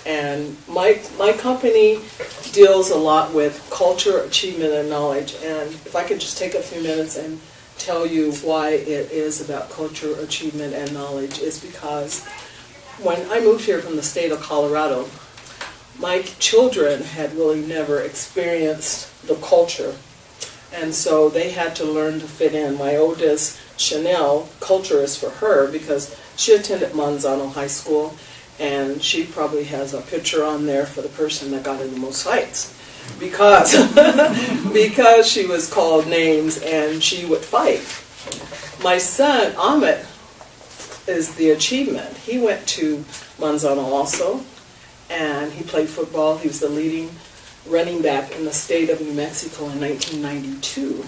And my company deals a lot with culture, achievement, and knowledge. And if I could just take a few minutes and tell you why it is about culture, achievement, and knowledge, is because when I moved here from the state of Colorado, my children had really never experienced the culture. And so they had to learn to fit in. My oldest, Chanel, culture is for her because she attended Manzano High School, and she probably has a picture on there for the person that got in the most fights because because she was called names and she would fight. My son, Amit, is the achievement. He went to Manzano also, and he played football. He was the leading running back in the state of New Mexico in 1992.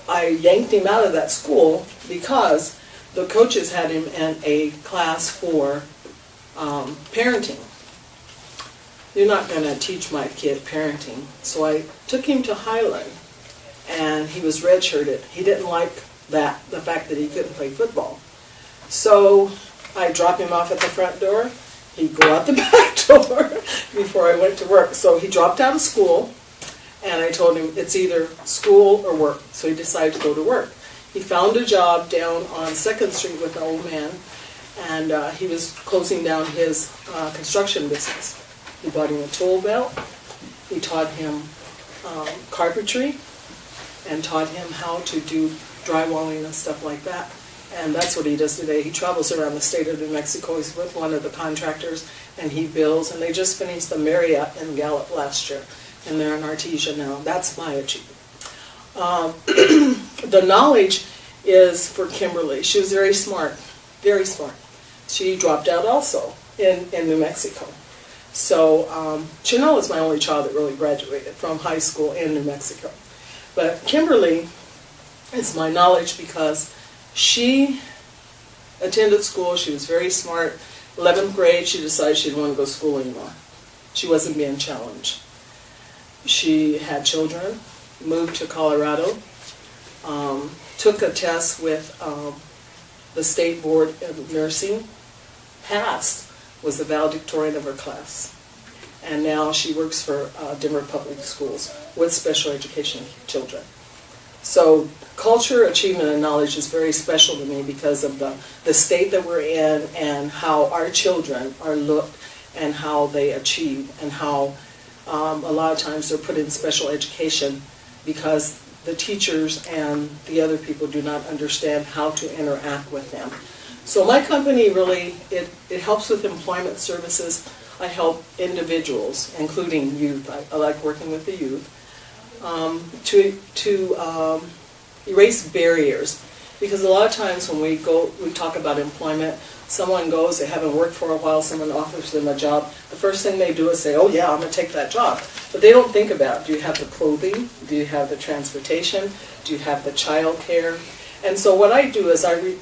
I yanked him out of that school because the coaches had him in a class for parenting. You're not going to teach my kid parenting. So I took him to Highland, and he was redshirted. He didn't like the fact that he couldn't play football. So I dropped him off at the front door. He'd go out the back door before I went to work. So he dropped out of school, and I told him it's either school or work. So he decided to go to work. He found a job down on 2nd Street with an old man, and he was closing down his construction business. He bought him a tool belt. He taught him carpentry and taught him how to do drywalling and stuff like that. And that's what he does today. He travels around the state of New Mexico. He's with one of the contractors, and he builds. And they just finished the Marriott in Gallup last year, and they're in Artesia now. That's my achievement. The knowledge is for Kimberly. She was very smart, very smart. She dropped out also in New Mexico. So Chanel is my only child that really graduated from high school in New Mexico. But Kimberly is my knowledge because she attended school. She was very smart. 11th grade, she decided she didn't want to go to school anymore. She wasn't being challenged. She had children, moved to Colorado, took a test with the State Board of Nursing, passed, was the valedictorian of her class. And now she works for Denver Public Schools with special education children. So culture, achievement, and knowledge is very special to me because of the state that we're in and how our children are looked and how they achieve and how a lot of times they're put in special education because the teachers and the other people do not understand how to interact with them. So my company really, it helps with employment services. I help individuals, including youth. I like working with the youth. To erase barriers, because a lot of times when we talk about employment, someone goes, they haven't worked for a while, someone offers them a job, the first thing they do is say, oh yeah, I'm going to take that job. But they don't think about, do you have the clothing? Do you have the transportation? Do you have the child care? And so what I do is I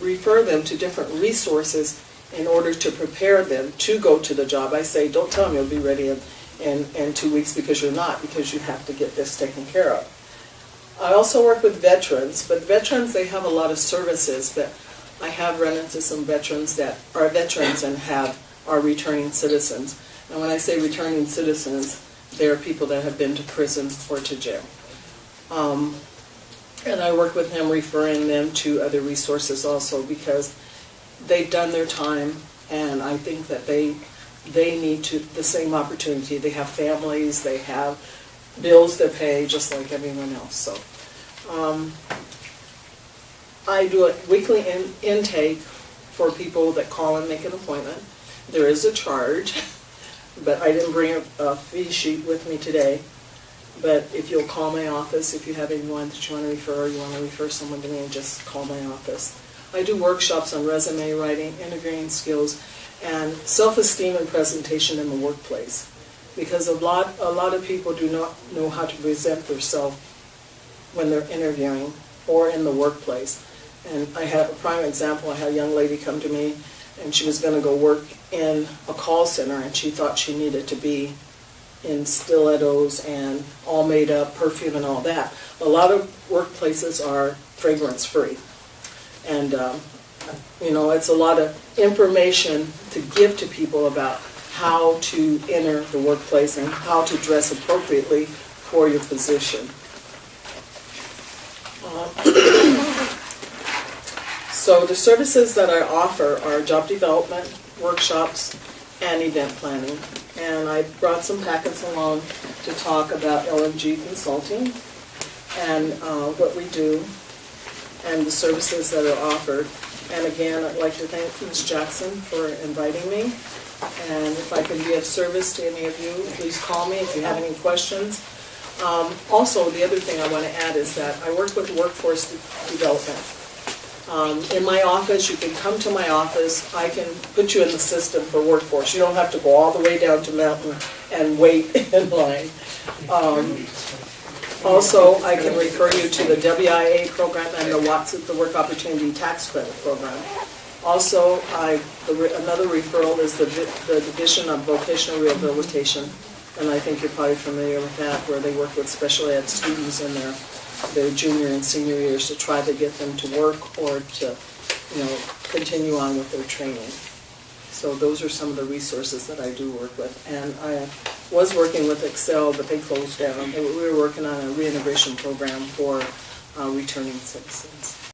refer them to different resources in order to prepare them to go to the job. I say, don't tell them you'll be ready in 2 weeks because you're not, because you have to get this taken care of. I also work with veterans, but veterans, they have a lot of services, but I have run into some veterans that are veterans and are returning citizens. And when I say returning citizens, they are people that have been to prison or to jail. And I work with them, referring them to other resources also because they've done their time, and I think that they need the same opportunity. They have families, they have bills to pay just like everyone else. So I do a weekly intake for people that call and make an appointment. There is a charge, but I didn't bring a fee sheet with me today. But if you'll call my office, if you have anyone that you want to refer, or you want to refer someone to me, just call my office. I do workshops on resume writing, interviewing skills, and self-esteem and presentation in the workplace. Because a lot of people do not know how to present themselves when they're interviewing or in the workplace. And I have a prime example. I had a young lady come to me, and she was going to go work in a call center, and she thought she needed to be in stilettos and all made up, perfume and all that. A lot of workplaces are fragrance-free. And, it's a lot of information to give to people about how to enter the workplace and how to dress appropriately for your position. So the services that I offer are job development, workshops, and event planning. And I brought some packets along to talk about LMG Consulting and what we do and the services that are offered. And again, I'd like to thank Ms. Jackson for inviting me. And if I can be of service to any of you, please call me if you have any questions. Also, the other thing I want to add is that I work with workforce development. In my office, you can come to my office. I can put you in the system for workforce. You don't have to go all the way down to Mountain and wait in line. Also, I can refer you to the WIA program and the WATS, the Work Opportunity Tax Credit program. Also, another referral is the Division of Vocational Rehabilitation, and I think you're probably familiar with that, where they work with special ed students in their junior and senior years to try to get them to work or to, continue on with their training. So those are some of the resources that I do work with. And I was working with Excel, but they closed down. We were working on a reintegration program for returning citizens.